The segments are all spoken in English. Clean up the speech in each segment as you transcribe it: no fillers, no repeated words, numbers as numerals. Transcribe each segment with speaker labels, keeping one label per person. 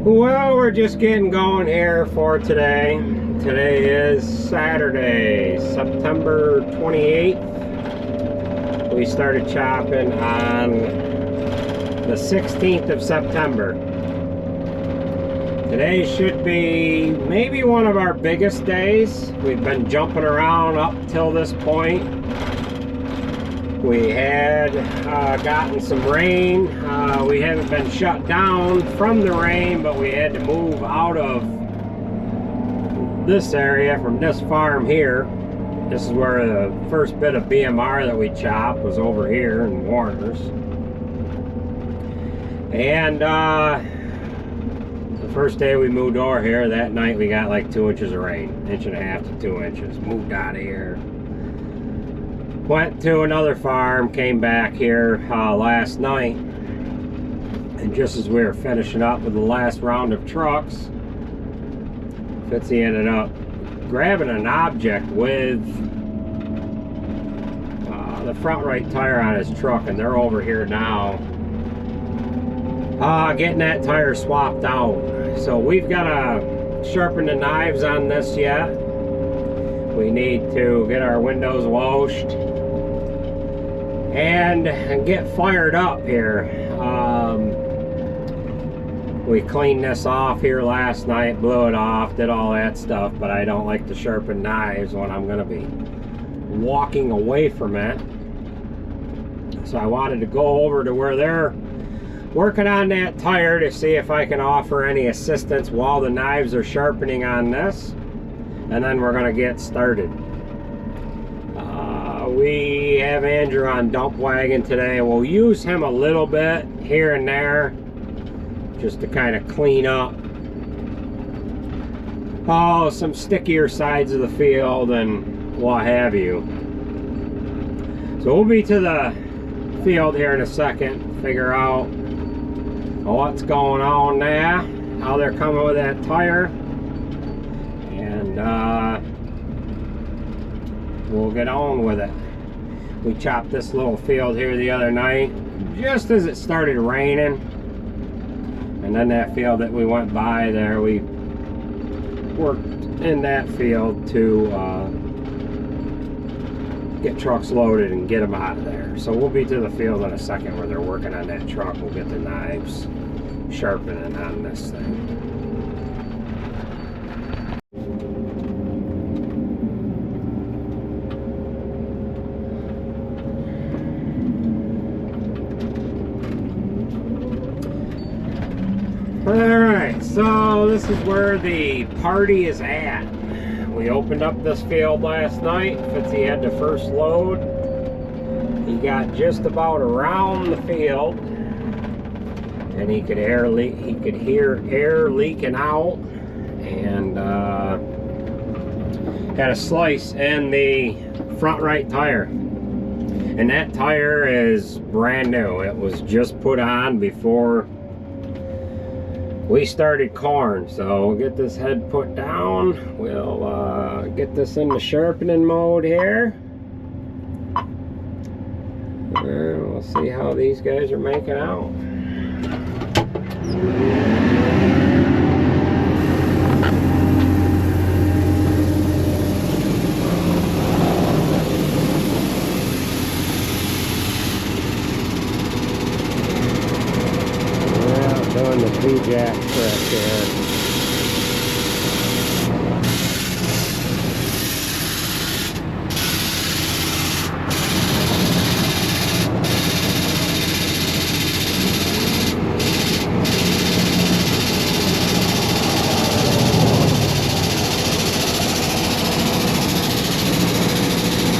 Speaker 1: Well, we're just getting going here for today. Today is Saturday, September 28th. We started chopping on the 16th of September. Today should be maybe one of our biggest days. We've been jumping around up till this point. We had gotten some rain. We haven't been shut down from the rain, but we had to move out of this area from this farm here. This is where the first bit of BMR that we chopped was over here in Warner's. And the first day we moved over here, that night we got like 2 inches of rain, 1.5 to 2 inches. Moved out of here. Went to another farm, came back here last night, and just as we were finishing up with the last round of trucks, Fitzy ended up grabbing an object with the front right tire on his truck, and they're over here now getting that tire swapped out. So we've got to sharpen the knives on this yet. We need to get our windows washed and get fired up here. We cleaned this off here last night, blew it off, did all that stuff, but I don't like to sharpen knives when I'm going to be walking away from it. So I wanted to go over to where they're working on that tire to see if I can offer any assistance while the knives are sharpening on this, and then we're going to get started. We have Andrew on dump wagon today. We'll use him a little bit here and there just to kind of clean up some stickier sides of the field and what have you. So we'll be to the field here in a second, figure out what's going on there, how they're coming with that tire, and we'll get on with it. We chopped this little field here the other night just as it started raining, and then that field that we went by there, we worked in that field to get trucks loaded and get them out of there. So we'll be to the field in a second where they're working on that truck. We'll get the knives sharpening on this thing. Alright, so this is where the party is at. We opened up this field last night. Fitzy had the first load. He got just about around the field, and he could hear air leaking out, and had a slice in the front right tire. And that tire is brand new. It was just put on before we started corn. So we'll get this head put down. We'll get this in the sharpening mode here. And we'll see how these guys are making out. Doing the V-jack trick here.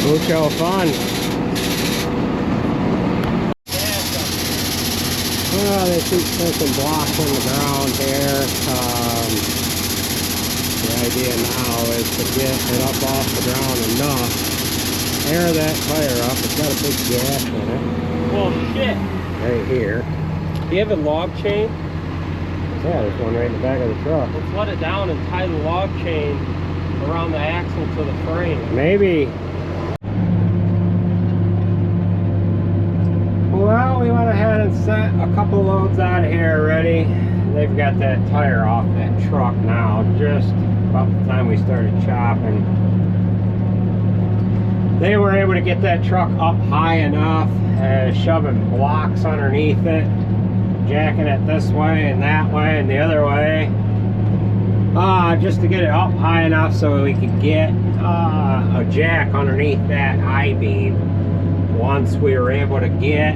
Speaker 1: Mucho fun. Well, they keep some blocks on the ground here. The idea now is to get it up off the ground enough, air that tire up. It's got a big gash in it.
Speaker 2: Well, shit.
Speaker 1: Right here.
Speaker 2: Do you have a log chain?
Speaker 1: Yeah, there's one right in the back of the truck.
Speaker 2: Let's let it down and tie the log chain around the axle to the frame.
Speaker 1: Maybe. Well, we went ahead and set a couple loads out of here already. they've got that tire off that truck now, just about the time we started chopping. They were able to get that truck up high enough, shoving blocks underneath it, jacking it this way and that way and the other way, just to get it up high enough so we could get a jack underneath that I-beam. Once they were able to get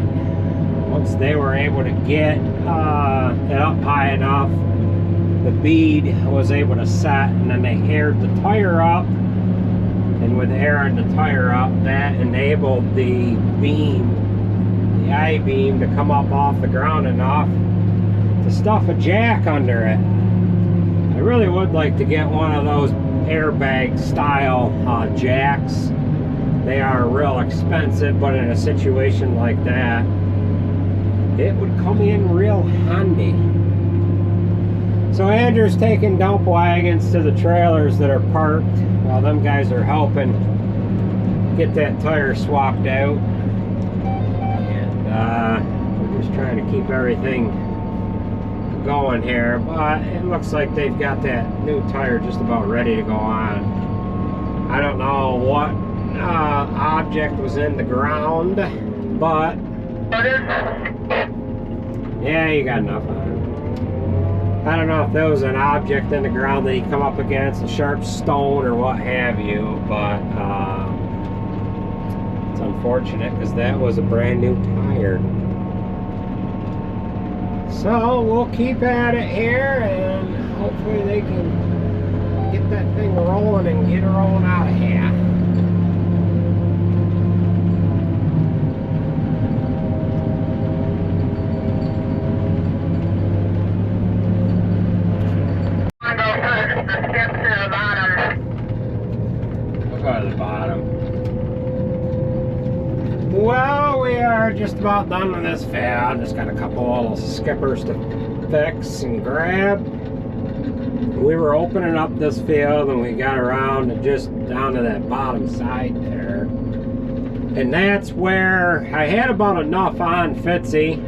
Speaker 1: it up high enough, the bead was able to set, and then they aired the tire up, and with airing the tire up, that enabled the beam, the I-beam, to come up off the ground enough to stuff a jack under it. I really would like to get one of those airbag style jacks. They are real expensive, but in a situation like that, it would come in real handy. So Andrew's taking dump wagons to the trailers that are parked while them guys are helping get that tire swapped out. And we're just trying to keep everything going here, but it looks like they've got that new tire just about ready to go on. I don't know what object was in the ground, but yeah, you got enough on it. I don't know if there was an object in the ground that you come up against, a sharp stone or what have you, but it's unfortunate because that was a brand new tire. So we'll keep at it here, and hopefully they can get that thing rolling and get her on out of here. Well, we are just about done with this field. Just got a couple little skippers to fix and grab. We were opening up this field and we got around to just down to that bottom side there. And that's where I had about enough on Fitzy,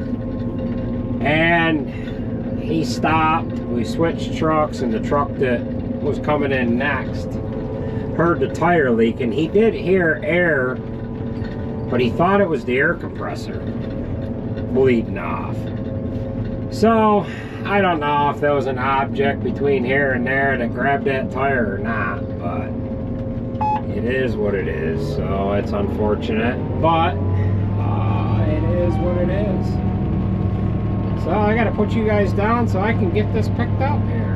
Speaker 1: and he stopped. We switched trucks, and the truck that was coming in next heard the tire leak, and he did hear air, but he thought it was the air compressor bleeding off. So I don't know if there was an object between here and there that grabbed that tire or not, but it is what it is. So it's unfortunate, but it is what it is. So I gotta put you guys down so I can get this picked up here.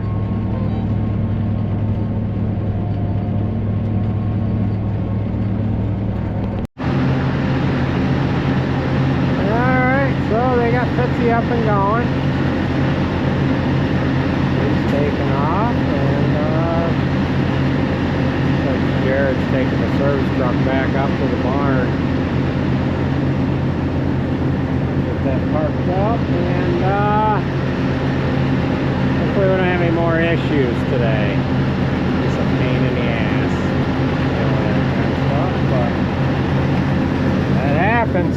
Speaker 1: Fitzy up and going. He's taking off, and Jared's taking the service truck back up to the barn. Get that parked up, and hopefully we don't have any more issues today. It's a pain in the ass, all that kind of stuff, but that happens.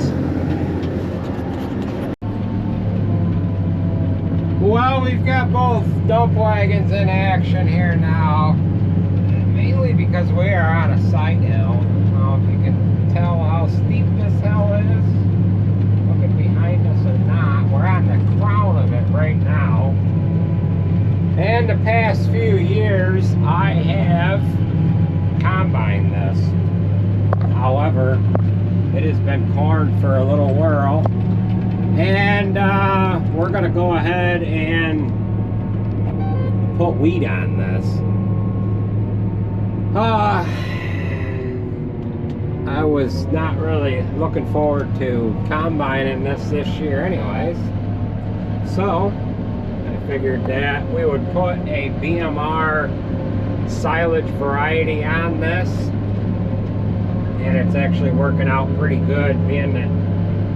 Speaker 1: Well, we've got both dump wagons in action here now, mainly because we are on a side hill. I don't know if you can tell how steep this hill is, looking behind us or not. We're on the crown of it right now. And the past few years, I have combined this. However, it has been corn for a little while. And we're going to go ahead and put wheat on this. I was not really looking forward to combining this year anyways. So I figured that we would put a BMR silage variety on this. And it's actually working out pretty good, being that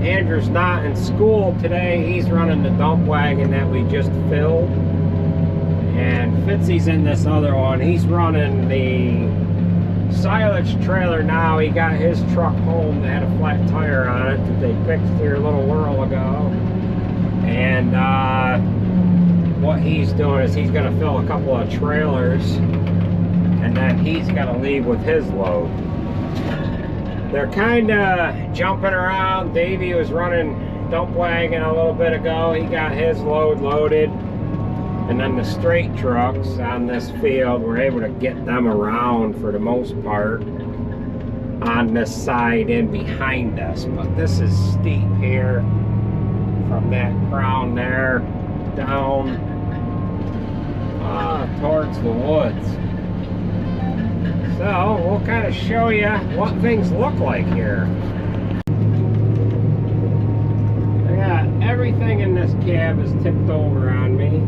Speaker 1: Andrew's not in school today. He's running the dump wagon that we just filled, and Fitzy's in this other one. He's running the silage trailer now. He got his truck home that had a flat tire on it that they fixed here a little while ago, and what he's doing is he's going to fill a couple of trailers, and then he's going to leave with his load. They're kind of jumping around. Davey was running dump wagon a little bit ago. He got his load loaded. And then the straight trucks on this field, we're able to get them around for the most part on this side and behind us. But this is steep here from that crown there down towards the woods. So we'll kind of show you what things look like here. I got everything in this cab is tipped over on me.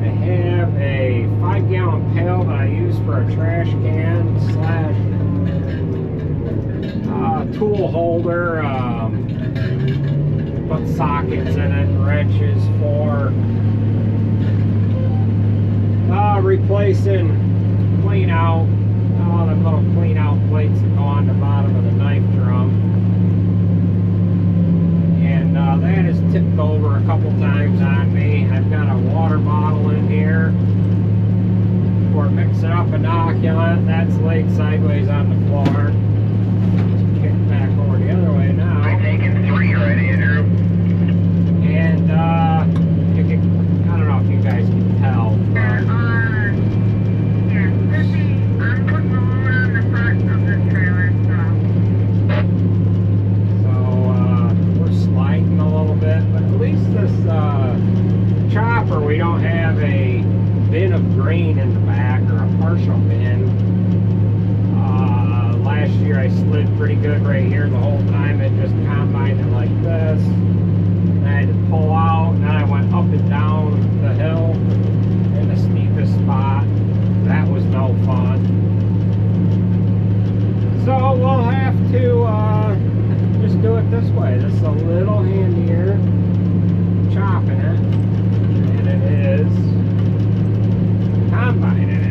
Speaker 1: I have a 5-gallon pail that I use for a trash can slash tool holder. Put sockets in it, wrenches for replacing clean out, all the little clean out plates that go on the bottom of the knife drum. And that is tipped over a couple times on me. I've got a water bottle in here for mixing up inoculant. That's laid sideways on the floor. Kick back over the other way now.
Speaker 3: I'm taking 3 right, Andrew.
Speaker 1: And you can, I don't know if you guys can tell.
Speaker 3: I'm putting the load on the front of this trailer,
Speaker 1: So we're sliding a little bit, but at least this chopper, we don't have a bin of grain in the back or a partial bin. Last year I slid pretty good right here the whole time. It just combined it like this. And I had to pull out, and then I went up and down the hill in the steepest spot. That was no fun. So we'll have to just do it this way. This is a little handier chopping it, and it is combining it.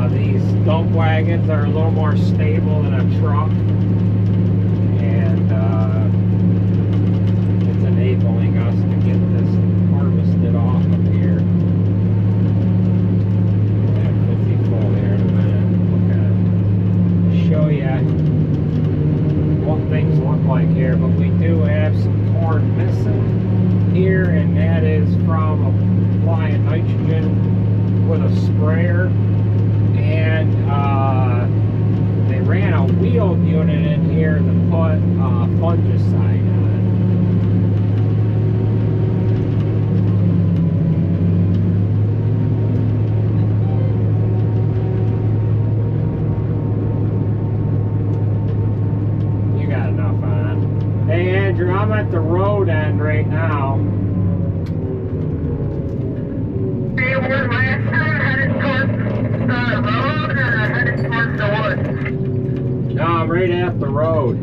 Speaker 1: These dump wagons are a little more stable than a truck, and it's enabling us to get this harvested off of here. We'll have 50 full here in a minute. We'll show you what things look like here, but we do have some corn missing here, and that is from applying nitrogen with a sprayer. And they ran a wheeled unit in here to put fungicide on it. You got enough on. Hey Andrew, I'm at the road end right now.
Speaker 3: Hey, we're last time headed towards the road or headed towards the woods?
Speaker 1: No, I'm right at the road.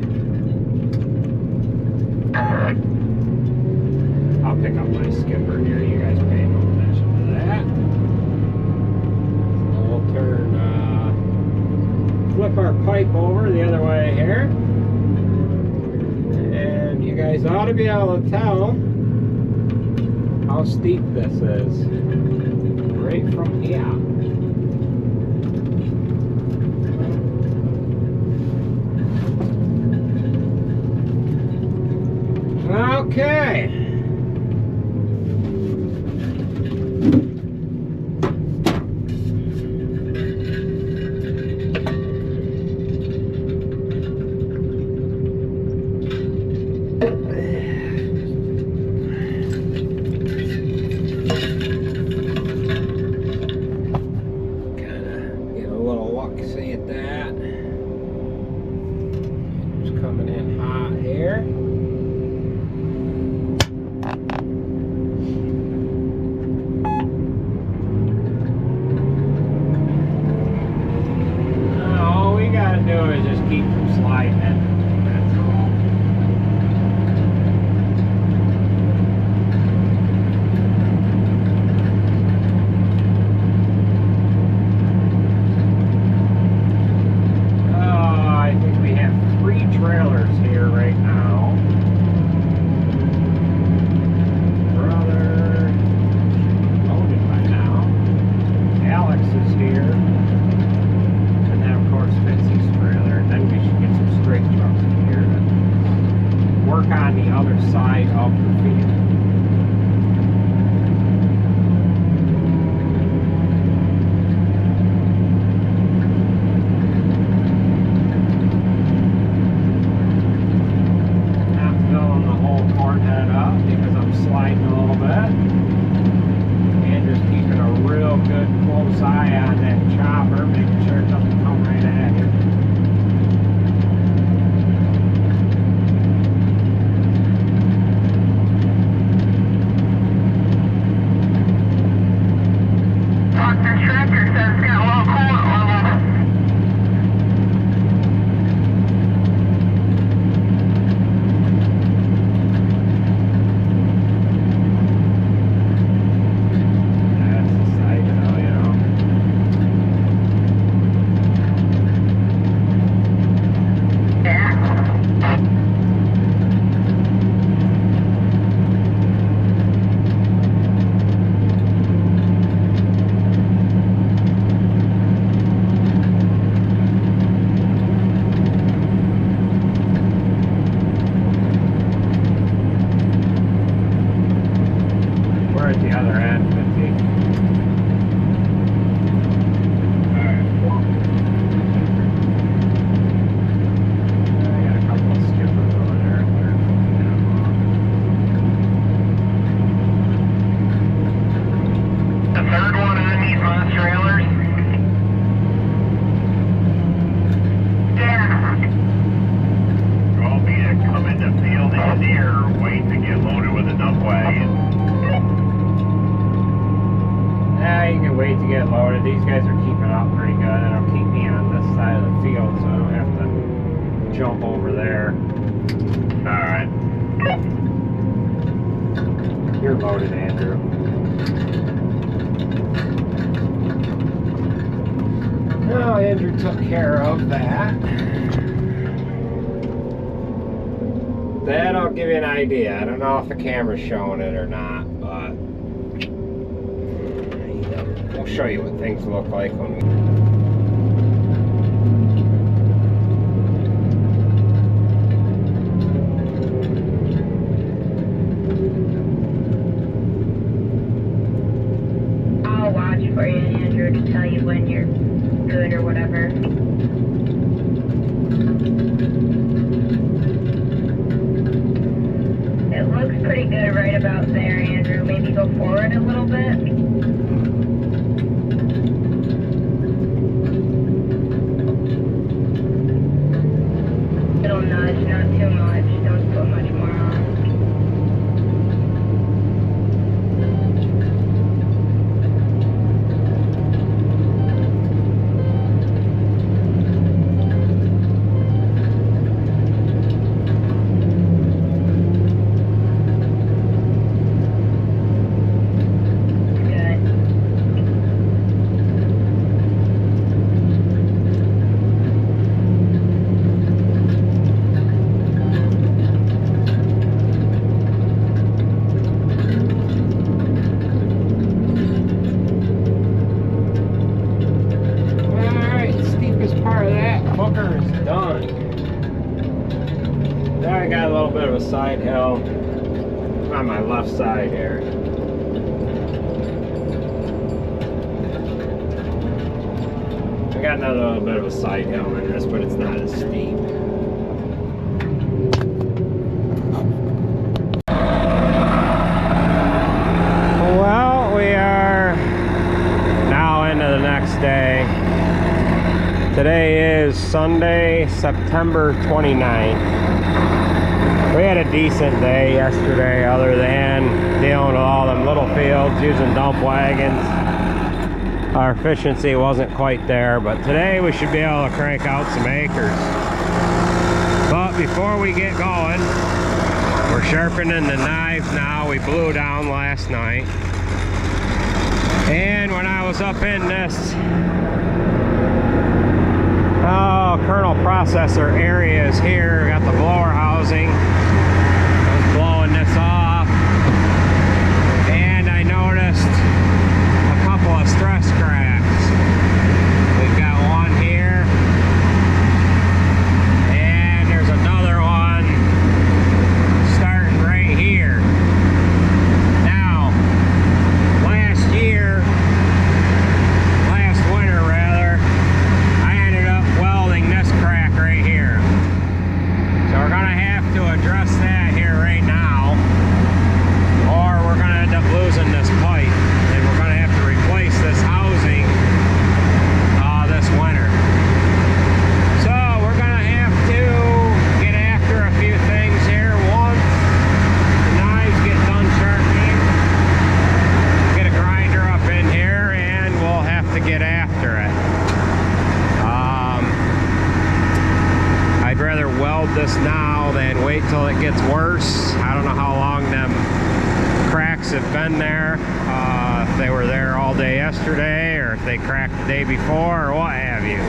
Speaker 1: I'll pick up my skipper here. You guys pay no attention to that. So we'll turn, flip our pipe over the other way here. And you guys ought to be able to tell how steep this is. Right from here. Okay. See at that. It's coming in hot here. work on the other side of the field. Sliding a little bit, and just keeping a real good close eye on that chopper, making sure it doesn't come right at you.
Speaker 3: The tractor says it's got low coolant levels.
Speaker 1: At the other end, 50. Alright. I got a couple of skippers over there.
Speaker 3: The third one on these monster trailers. Yeah.
Speaker 4: Call me to come into field engineer, wait to get loaded with a dump wagon.
Speaker 1: You can wait to get loaded. These guys are keeping up pretty good. It'll keep me on this side of the field so I don't have to jump over there.
Speaker 4: Alright.
Speaker 1: You're loaded, Andrew. Well, Andrew took care of that. That'll give you an idea. I don't know if the camera's showing it or not, but we'll show you what things look like when we...
Speaker 3: I'll watch for you, Andrew, to tell you when you're good or whatever. It looks pretty good right about there, Andrew. Maybe go forward a little bit. It'll nudge, not too much. Don't put much more on.
Speaker 1: Side hill on my left side here. I got another little bit of a side hill in this, but it's not as steep. Well, we are now into the next day. Today is Sunday, September 29th. We had a decent day yesterday other than dealing with all them little fields using dump wagons. Our efficiency wasn't quite there, but today we should be able to crank out some acres. But before we get going, we're sharpening the knives now. We blew down last night. And when I was up in this kernel processor areas here, got the blower housing. I was blowing this off, and I noticed a couple of stress cracks. We've got one here, and there's another one been there, if they were there all day yesterday, or if they cracked the day before, or what have you.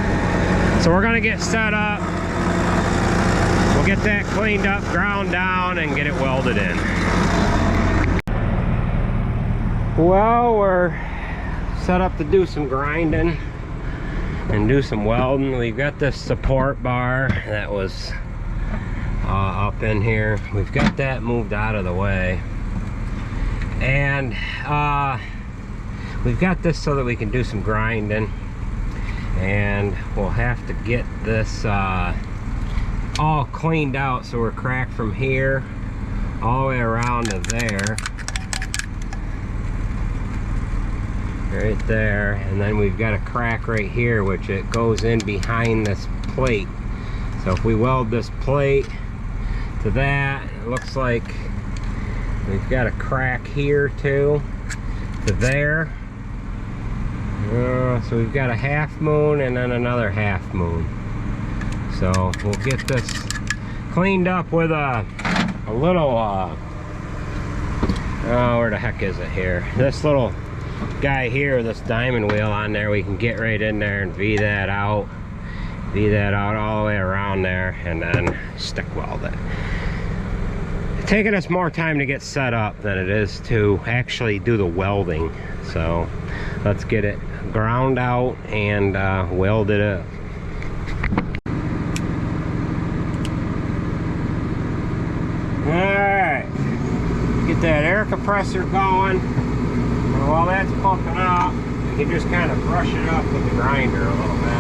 Speaker 1: So we're gonna get set up. We'll get that cleaned up, ground down, and get it welded in. Well, we're set up to do some grinding and do some welding. We've got this support bar that was up in here. We've got that moved out of the way, and we've got this so that we can do some grinding, and we'll have to get this all cleaned out, so we're cracked from here all the way around to there, right there, and then we've got a crack right here which it goes in behind this plate. So if we weld this plate to that, it looks like we've got a crack here too to there. So we've got a half moon and then another half moon. So we'll get this cleaned up with a little where the heck is it here? This little guy here, this diamond wheel on there, we can get right in there and V that out all the way around there, and then stick weld it. It's taking us more time to get set up than it is to actually do the welding. So let's get it ground out and weld it up. Alright, get that air compressor going, and while that's pumping up, you can just kind of brush it up with the grinder a little bit.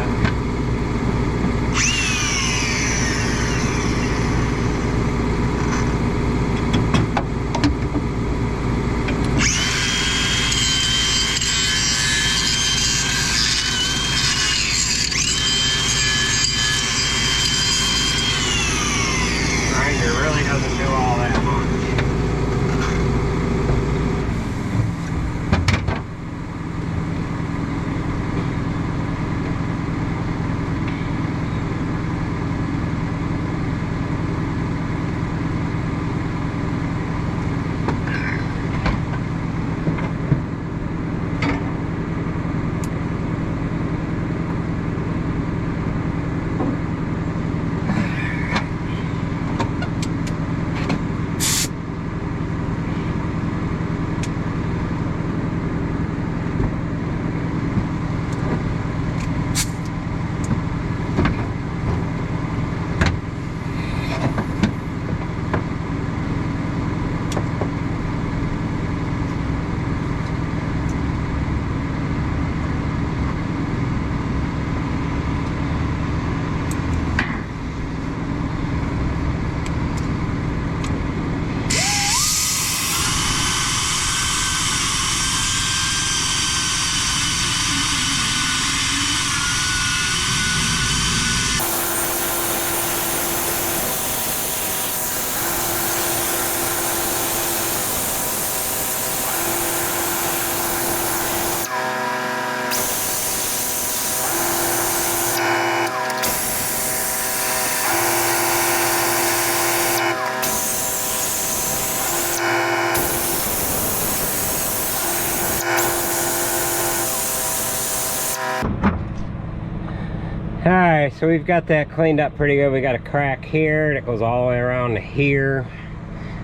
Speaker 1: Alright, so we've got that cleaned up pretty good. We got a crack here that goes all the way around to here,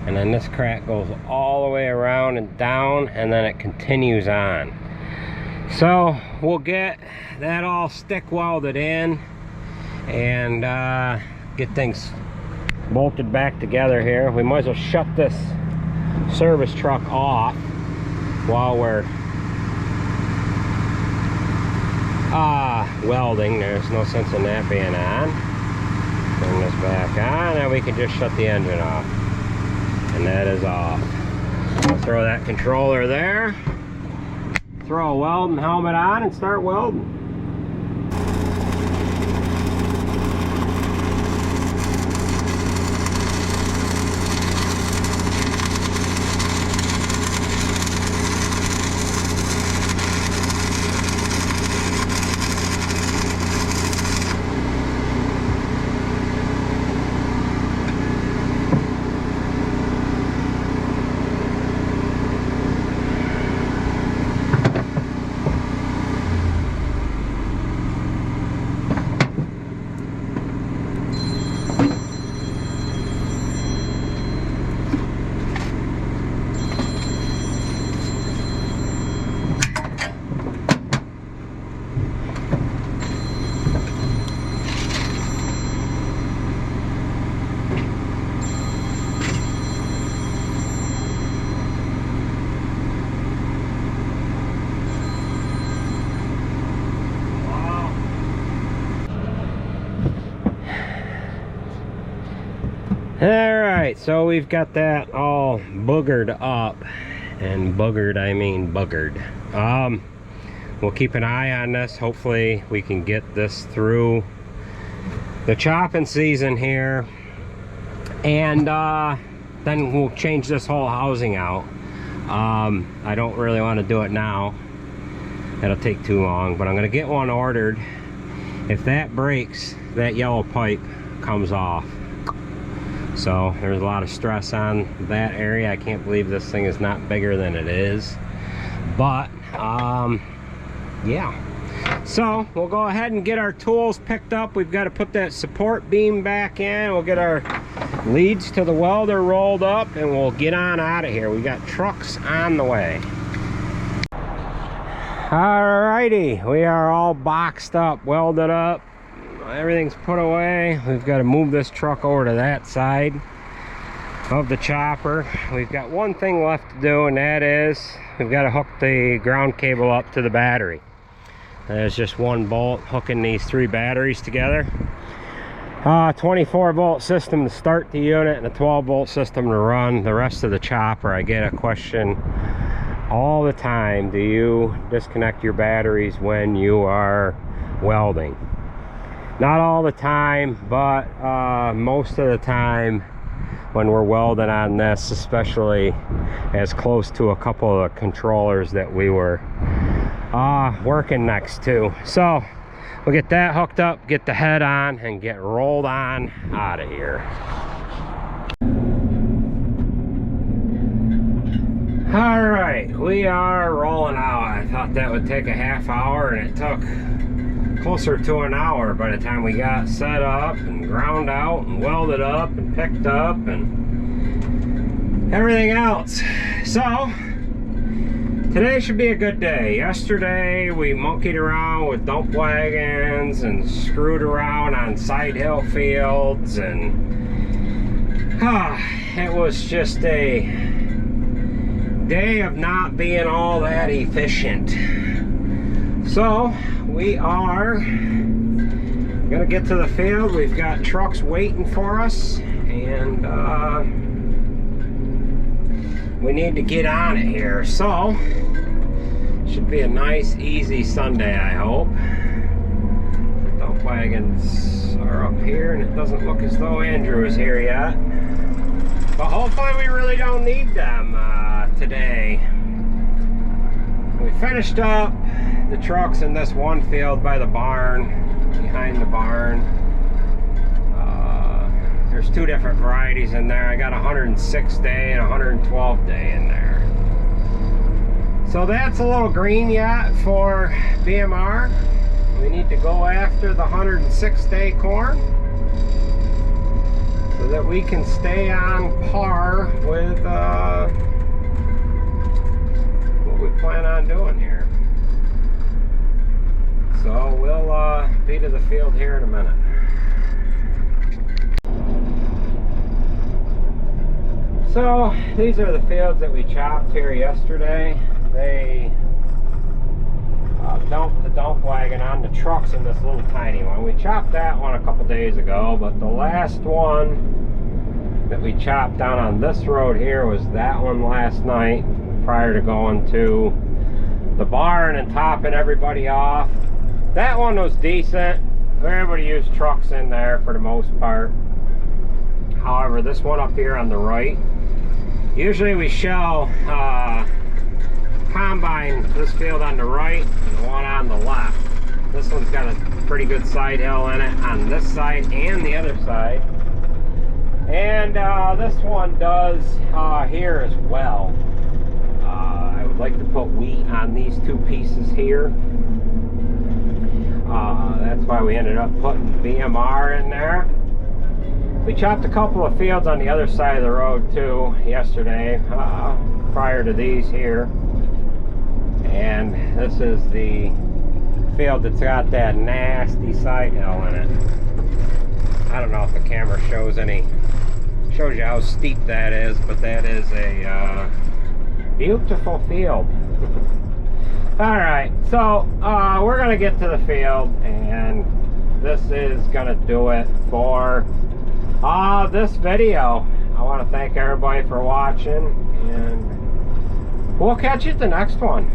Speaker 1: and then this crack goes all the way around and down, and then it continues on. So we'll get that all stick welded in and get things bolted back together here. We might as well shut this service truck off while we're welding. There's no sense in that being on. Bring this back on, and we can just shut the engine off, and that is off. I'll throw that controller there, throw a welding helmet on, and start welding. Alright, so we've got that all boogered up. And boogered, I mean boogered. We'll keep an eye on this. Hopefully we can get this through the chopping season here. And then we'll change this whole housing out. I don't really want to do it now. That'll take too long, but I'm going to get one ordered. If that breaks, that yellow pipe comes off. So there's a lot of stress on that area. I can't believe this thing is not bigger than it is. But yeah, so we'll go ahead and get our tools picked up. We've got to put that support beam back in. We'll get our leads to the welder rolled up, and we'll get on out of here. We got trucks on the way. Alrighty, we are all boxed up, welded up. Everything's put away. We've got to move this truck over to that side of the chopper. We've got one thing left to do, and that is we've got to hook the ground cable up to the battery. There's just one bolt hooking these 3 batteries together. 24 volt system to start the unit and a 12 volt system to run the rest of the chopper. I get a question all the time: do you disconnect your batteries when you are welding? Not all the time, but most of the time when we're welding on this, especially as close to a couple of controllers that we were working next to. So we'll get that hooked up, get the head on, and get rolled on out of here. All right, we are rolling out. I thought that would take a half hour, and it took closer to an hour by the time we got set up and ground out and welded up and picked up and everything else. So today should be a good day. Yesterday we monkeyed around with dump wagons and screwed around on side hill fields, and it was just a day of not being all that efficient. So we are gonna get to the field. We've got trucks waiting for us, and we need to get on it here. So should be a nice easy Sunday, I hope. The dump wagons are up here, and it doesn't look as though Andrew is here yet, but hopefully we really don't need them today. We finished up the trucks in this one field by the barn, behind the barn. There's 2 different varieties in there. I got 106 day and 112 day in there. So that's a little green yet for BMR. We need to go after the 106 day corn so that we can stay on par with what we plan on doing here. So we'll be to the field here in a minute. So these are the fields that we chopped here yesterday. They dumped the dump wagon on the trucks in this little tiny one. We chopped that one a couple days ago, but the last one that we chopped down on this road here was that one last night, prior to going to the barn and topping everybody off. That one was decent. Everybody used trucks in there for the most part. However, this one up here on the right, usually we shell combine this field on the right and the one on the left. This one's got a pretty good side hill in it on this side and the other side. And this one does here as well. I would like to put wheat on these 2 pieces here. That's why we ended up putting BMR in there. We chopped a couple of fields on the other side of the road too yesterday, prior to these here. And this is the field that's got that nasty side hill in it. I don't know if the camera shows you how steep that is, but that is a beautiful field. Alright, so we're going to get to the field, and this is going to do it for this video. I want to thank everybody for watching, and we'll catch you at the next one.